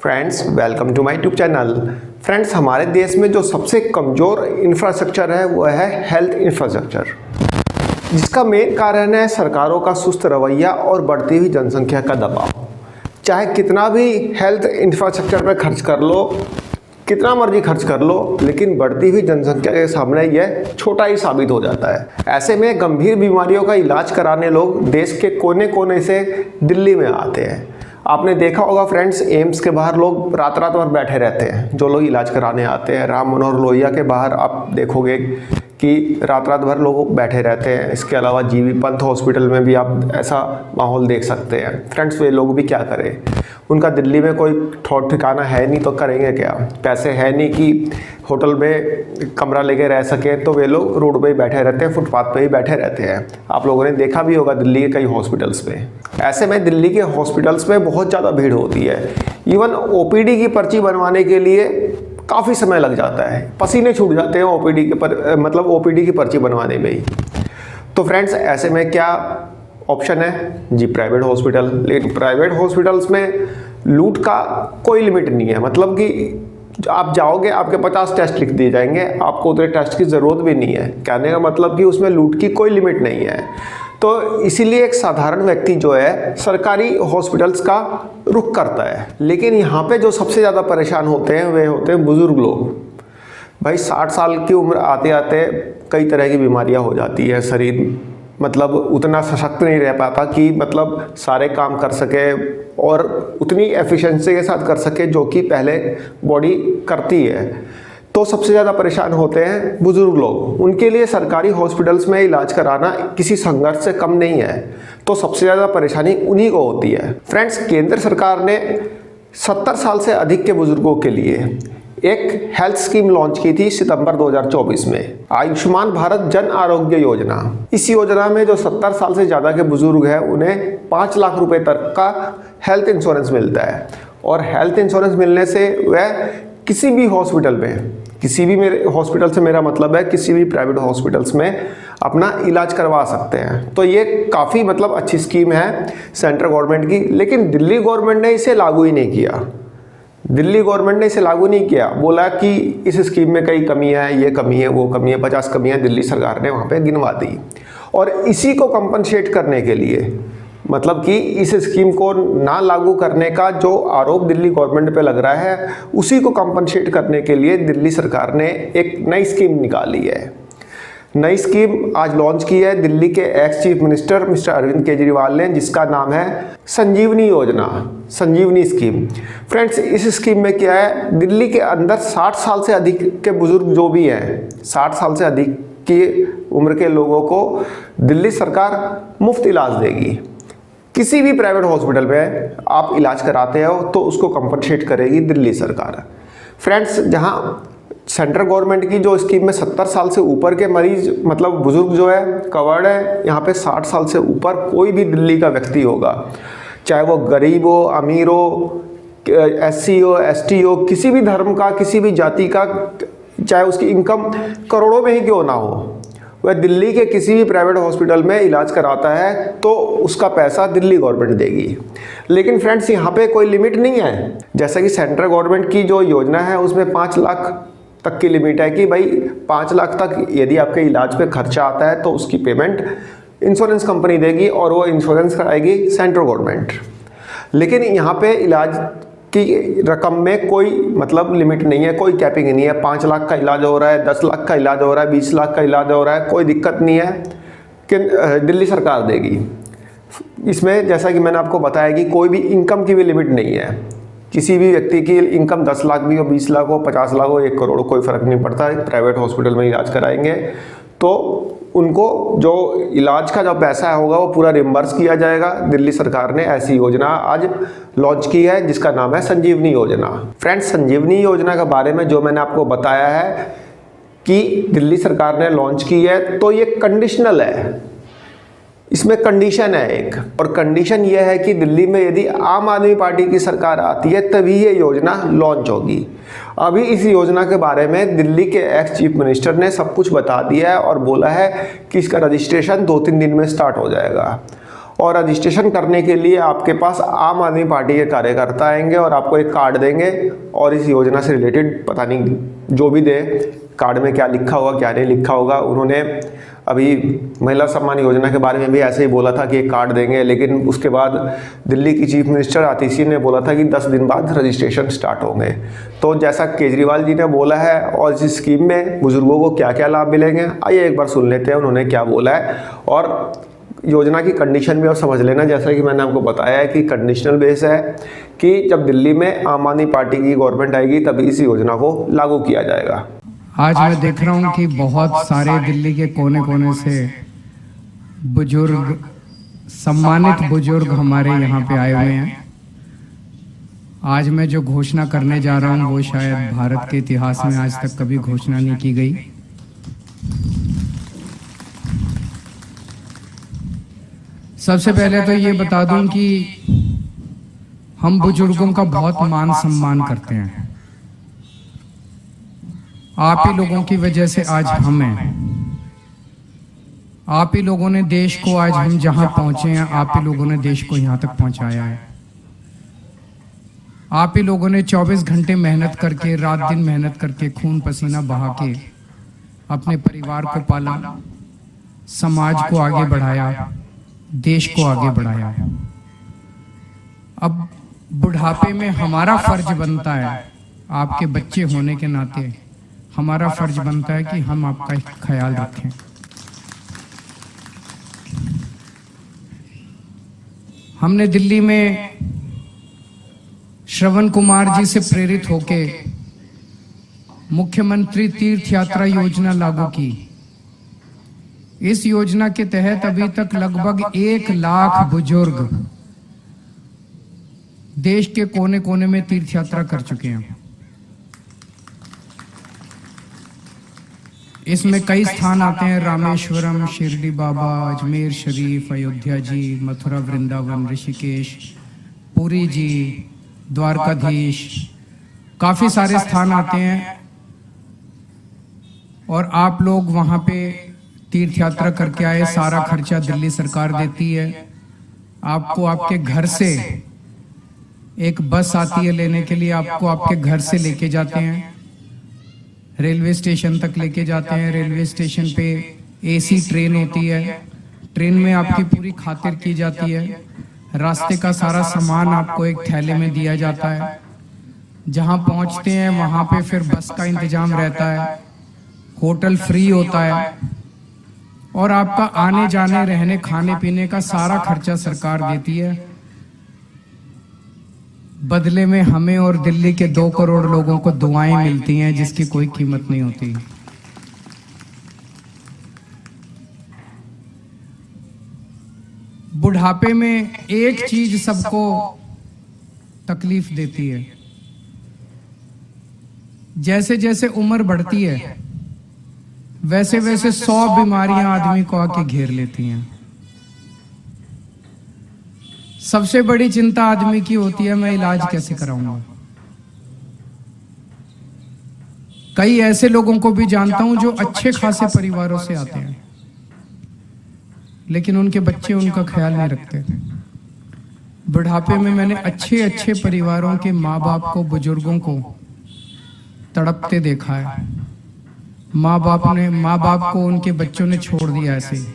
Friends, welcome to my YouTube channel. Friends, हमारे देश में जो सबसे कमज़ोर इंफ्रास्ट्रक्चर है वो है हेल्थ इंफ्रास्ट्रक्चर, जिसका मेन कारण है सरकारों का सुस्त रवैया और बढ़ती हुई जनसंख्या का दबाव। चाहे कितना भी हेल्थ इंफ्रास्ट्रक्चर पर खर्च कर लो, कितना मर्जी खर्च कर लो, लेकिन बढ़ती हुई जनसंख्या के सामने यह छोटा ही साबित हो जाता है। ऐसे में गंभीर बीमारियों का इलाज कराने लोग देश के कोने कोने से दिल्ली में आते हैं। आपने देखा होगा फ्रेंड्स, एम्स के बाहर लोग रात रात भर बैठे रहते हैं जो लोग इलाज कराने आते हैं। राम मनोहर लोहिया के बाहर आप देखोगे कि रात रात भर लोग बैठे रहते हैं। इसके अलावा जीबी पंत हॉस्पिटल में भी आप ऐसा माहौल देख सकते हैं। फ्रेंड्स, वे लोग भी क्या करें, उनका दिल्ली में कोई ठौर ठिकाना है नहीं तो करेंगे क्या। पैसे है नहीं कि होटल में कमरा लेके रह सकें, तो वे लोग रोड पे ही बैठे रहते हैं, फुटपाथ पे ही बैठे रहते हैं। आप लोगों ने देखा भी होगा दिल्ली के कई हॉस्पिटल्स में। ऐसे में दिल्ली के हॉस्पिटल्स में बहुत ज़्यादा भीड़ होती है। इवन ओपीडी की पर्ची बनवाने के लिए काफ़ी समय लग जाता है, पसीने छूट जाते हैं ओपीडी की पर्ची बनवाने में ही। तो फ्रेंड्स, ऐसे में क्या ऑप्शन है जी, प्राइवेट हॉस्पिटल। लेकिन प्राइवेट हॉस्पिटल्स में लूट का कोई लिमिट नहीं है। मतलब कि आप जाओगे, आपके 50 टेस्ट लिख दिए जाएंगे, आपको उतने टेस्ट की ज़रूरत भी नहीं है। कहने का मतलब कि उसमें लूट की कोई लिमिट नहीं है। तो इसीलिए एक साधारण व्यक्ति जो है सरकारी हॉस्पिटल्स का रुख करता है। लेकिन यहाँ पे जो सबसे ज़्यादा परेशान होते हैं वे होते हैं बुज़ुर्ग लोग। भाई 60 साल की उम्र आते आते कई तरह की बीमारियाँ हो जाती है। शरीर उतना सशक्त नहीं रह पाता कि सारे काम कर सके और उतनी एफिशिएंसी के साथ कर सके जो कि पहले बॉडी करती है। तो सबसे ज़्यादा परेशान होते हैं बुज़ुर्ग लोग। उनके लिए सरकारी हॉस्पिटल्स में इलाज कराना किसी संघर्ष से कम नहीं है। तो सबसे ज़्यादा परेशानी उन्हीं को होती है। फ्रेंड्स, केंद्र सरकार ने 70 साल से अधिक के बुज़ुर्गों के लिए एक हेल्थ स्कीम लॉन्च की थी सितंबर 2024 में, आयुष्मान भारत जन आरोग्य योजना। इस योजना में जो 70 साल से ज़्यादा के बुजुर्ग हैं उन्हें 5 लाख रुपए तक का हेल्थ इंश्योरेंस मिलता है। और हेल्थ इंश्योरेंस मिलने से वह किसी भी हॉस्पिटल में, किसी भी मेरे हॉस्पिटल से मेरा मतलब है किसी भी प्राइवेट हॉस्पिटल्स में अपना इलाज करवा सकते हैं। तो ये काफ़ी अच्छी स्कीम है सेंट्रल गवर्नमेंट की। लेकिन दिल्ली गवर्नमेंट ने इसे लागू ही नहीं किया। दिल्ली गवर्नमेंट ने इसे लागू नहीं किया, बोला कि इस स्कीम में कई कमियां हैं, ये कमी है, वो कमी है, 50 कमियां दिल्ली सरकार ने वहाँ पे गिनवा दी। और इसी को कंपनसेट करने के लिए, कि इस स्कीम को ना लागू करने का जो आरोप दिल्ली गवर्नमेंट पे लग रहा है, उसी को कंपनसेट करने के लिए दिल्ली सरकार ने एक नई स्कीम निकाली है। नई स्कीम आज लॉन्च की है दिल्ली के ex chief minister mister Arvind Kejriwal ने, जिसका नाम है संजीवनी योजना, संजीवनी स्कीम। फ्रेंड्स, इस स्कीम में क्या है, दिल्ली के अंदर 60 साल से अधिक के बुजुर्ग जो भी हैं, 60 साल से अधिक की उम्र के लोगों को दिल्ली सरकार मुफ्त इलाज देगी। किसी भी प्राइवेट हॉस्पिटल में आप इलाज कराते हो तो उसको कंपनसेट करेगी दिल्ली सरकार। फ्रेंड्स, जहाँ सेंट्रल गवर्नमेंट की जो स्कीम में 70 साल से ऊपर के मरीज बुजुर्ग जो है कवर्ड है, यहाँ पे 60 साल से ऊपर कोई भी दिल्ली का व्यक्ति होगा, चाहे वो गरीब हो, अमीर हो, SC हो, ST हो, किसी भी धर्म का, किसी भी जाति का, चाहे उसकी इनकम करोड़ों में ही क्यों ना हो, वह दिल्ली के किसी भी प्राइवेट हॉस्पिटल में इलाज कराता है तो उसका पैसा दिल्ली गवर्नमेंट देगी। लेकिन फ्रेंड्स, यहाँ पे कोई लिमिट नहीं है। जैसा कि सेंट्रल गवर्नमेंट की जो योजना है उसमें 5 लाख तक की लिमिट है कि भाई 5 लाख तक यदि आपके इलाज पे खर्चा आता है तो उसकी पेमेंट इंश्योरेंस कंपनी देगी और वो इंश्योरेंस कराएगी सेंट्रल गवर्नमेंट। लेकिन यहाँ पे इलाज की रकम में कोई लिमिट नहीं है, कोई कैपिंग नहीं है। 5 लाख का इलाज हो रहा है, 10 लाख का इलाज हो रहा है, 20 लाख का इलाज हो रहा है, कोई दिक्कत नहीं है कि दिल्ली सरकार देगी। इसमें जैसा कि मैंने आपको बताया कि कोई भी इनकम की भी लिमिट नहीं है। किसी भी व्यक्ति की इनकम 10 लाख भी हो, 20 लाख हो, 50 लाख हो, 1 करोड़ हो, कोई फ़र्क नहीं पड़ता है। प्राइवेट हॉस्पिटल में इलाज कराएंगे तो उनको जो इलाज का जो पैसा होगा वो पूरा रिम्बर्स किया जाएगा। दिल्ली सरकार ने ऐसी योजना आज लॉन्च की है जिसका नाम है संजीवनी योजना। फ्रेंड्स, संजीवनी योजना के बारे में जो मैंने आपको बताया है कि दिल्ली सरकार ने लॉन्च की है, तो ये कंडीशनल है। इसमें कंडीशन है एक, और कंडीशन ये है कि दिल्ली में यदि आम आदमी पार्टी की सरकार आती है तभी ये योजना लॉन्च होगी। अभी इस योजना के बारे में दिल्ली के एक्स चीफ मिनिस्टर ने सब कुछ बता दिया है और बोला है कि इसका रजिस्ट्रेशन 2-3 दिन में स्टार्ट हो जाएगा। और रजिस्ट्रेशन करने के लिए आपके पास आम आदमी पार्टी के कार्यकर्ता आएंगे और आपको एक कार्ड देंगे और इस योजना से रिलेटेड पता नहीं जो भी दे, कार्ड में क्या लिखा होगा क्या नहीं लिखा होगा। उन्होंने अभी महिला सम्मान योजना के बारे में भी ऐसे ही बोला था कि एक कार्ड देंगे, लेकिन उसके बाद दिल्ली की चीफ मिनिस्टर आतिशी ने बोला था कि 10 दिन बाद रजिस्ट्रेशन स्टार्ट होंगे। तो जैसा केजरीवाल जी ने बोला है और इस स्कीम में बुजुर्गों को क्या क्या लाभ मिलेंगे, आइए एक बार सुन लेते हैं उन्होंने क्या बोला है। और योजना की कंडीशन भी आप समझ लेना, जैसा कि मैंने आपको बताया है कि कंडीशनल बेस है कि जब दिल्ली में आम आदमी पार्टी की गवर्नमेंट आएगी तभी इस योजना को लागू किया जाएगा। आज मैं देख रहा हूं कि बहुत सारे दिल्ली के कोने कोने से बुजुर्ग, सम्मानित बुजुर्ग हमारे यहाँ पे आए हुए हैं। आज मैं जो घोषणा करने जा रहा हूं वो शायद भारत के इतिहास में आज तक कभी घोषणा नहीं की गई। सबसे पहले तो ये बता दूं कि हम बुजुर्गों का बहुत मान सम्मान करते हैं। आप ही लोगों की वजह से आज हम हैं। आप ही लोगों ने देश को, आज हम जहां पहुंचे हैं, आप ही लोगों ने देश को यहां तक पहुंचाया है। आप ही लोगों ने 24 घंटे मेहनत करके, रात दिन मेहनत करके, खून पसीना बहा के अपने परिवार को पाला, समाज को आगे बढ़ाया, देश को आगे बढ़ाया। अब बुढ़ापे में हमारा फर्ज बनता है, आपके बच्चे होने के नाते हमारा फर्ज बनता है कि हम आपका ख्याल रखें। हमने दिल्ली में श्रवण कुमार जी से प्रेरित होके मुख्यमंत्री तीर्थ यात्रा योजना लागू की। इस योजना के तहत अभी तक लगभग 1 लाख बुजुर्ग देश के कोने कोने में तीर्थ यात्रा कर चुके हैं। इसमें कई स्थान आते हैं, रामेश्वरम, शिरडी बाबा, अजमेर शरीफ, अयोध्या जी, मथुरा, वृंदावन, ऋषिकेश, पुरी जी, द्वारकाधीश, काफी सारे स्थान आते हैं। और आप लोग वहां पे तीर्थ यात्रा करके आए, सारा खर्चा दिल्ली सरकार देती है। आपको आपके घर से एक बस आती है लेने के लिए, आपको आपके घर से लेके जाते हैं, रेलवे स्टेशन तक लेके जाते हैं। रेलवे स्टेशन पे एसी ट्रेन होती है, ट्रेन में आपकी पूरी खातिर की जाती है। रास्ते का सारा सामान आपको एक थैले में दिया जाता है। जहां पहुंचते हैं वहां पे फिर बस का इंतजाम रहता है, होटल फ्री होता है और आपका आने जाने, रहने, खाने पीने का सारा खर्चा सरकार देती है। बदले में हमें और दिल्ली के 2 करोड़ लोगों को दुआएं मिलती हैं जिसकी कोई कीमत नहीं होती। बुढ़ापे में एक चीज सबको तकलीफ देती है, जैसे जैसे उम्र बढ़ती है वैसे वैसे 100 बीमारियां आदमी को आके घेर लेती हैं। सबसे बड़ी चिंता आदमी की होती है, मैं इलाज कैसे कराऊंगा। कई ऐसे लोगों को भी जानता हूं जो अच्छे खासे परिवारों से आते हैं, लेकिन उनके बच्चे उनका ख्याल नहीं रखते। बुढ़ापे में मैंने अच्छे अच्छे परिवारों के माँ बाप को, बुजुर्गों को तड़पते देखा है। माँ बाप को उनके बच्चों ने छोड़ दिया ऐसे ही।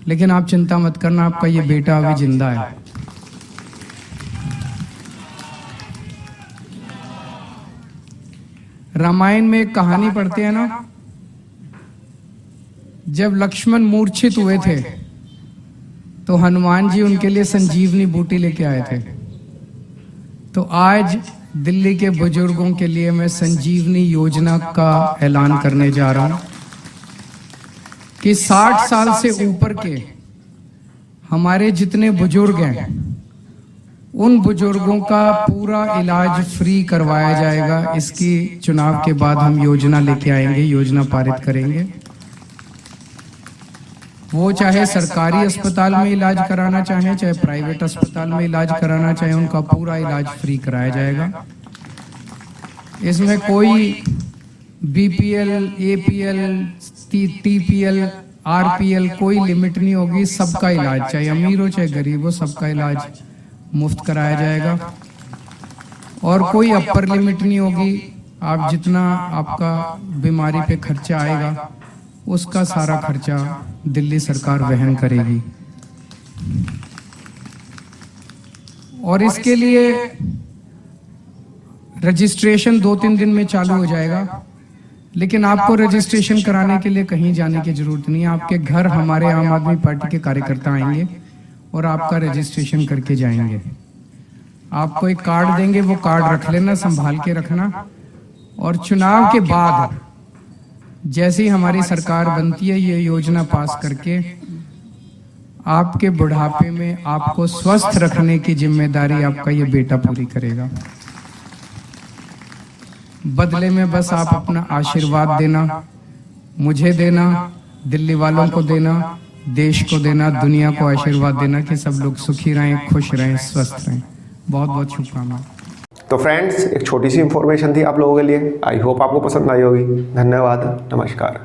लेकिन आप चिंता मत करना, आपका ये बेटा अभी जिंदा है। रामायण में एक कहानी पढ़ते हैं ना, जब लक्ष्मण मूर्छित हुए थे तो हनुमान जी उनके लिए संजीवनी बूटी लेके आए थे। तो आज दिल्ली के बुजुर्गों के लिए मैं संजीवनी योजना का ऐलान करने जा रहा हूं कि 60 साल से ऊपर के हमारे जितने बुजुर्ग हैं उन बुजुर्गों का पूरा इलाज फ्री करवाया जाएगा। इसकी चुनाव के बाद हम योजना लेके आएंगे, योजना पारित करेंगे। वो चाहे सरकारी अस्पताल में इलाज कराना चाहें, चाहे प्राइवेट अस्पताल में इलाज कराना चाहें, उनका पूरा इलाज फ्री कराया जाएगा। इसमें कोई बीपीएल, एपीएल, टीपीएल RPL कोई लिमिट नहीं होगी, सबका इलाज, चाहे अमीर हो चाहे गरीब हो, सबका इलाज मुफ्त कराया जाएगा। और कोई अपर लिमिट नहीं होगी, आप जितना आपका बीमारी पे खर्चा आएगा उसका सारा खर्चा दिल्ली सरकार वहन करेगी। और इसके लिए रजिस्ट्रेशन 2-3 दिन में चालू हो जाएगा, लेकिन आपको रजिस्ट्रेशन कराने के लिए कहीं जाने की जरूरत नहीं है। आपके घर हमारे आम आदमी पार्टी के कार्यकर्ता आएंगे और आपका रजिस्ट्रेशन करके जाएंगे। आपको एक कार्ड देंगे, वो कार्ड रख लेना, संभाल के रखना। और चुनाव के बाद जैसे ही हमारी सरकार बनती है, ये योजना पास करके आपके बुढ़ापे में आपको स्वस्थ रखने की जिम्मेदारी आपका ये बेटा पूरी करेगा। बदले में बस आप अपना आशीर्वाद देना, मुझे देना, दिल्ली वालों को देना, देश को देना, दुनिया को आशीर्वाद देना कि सब लोग सुखी रहें, खुश रहें, स्वस्थ रहें। बहुत बहुत शुभकामनाएं। तो फ्रेंड्स, एक छोटी सी इंफॉर्मेशन थी आप लोगों के लिए। आई होप आपको पसंद आई होगी। धन्यवाद, नमस्कार।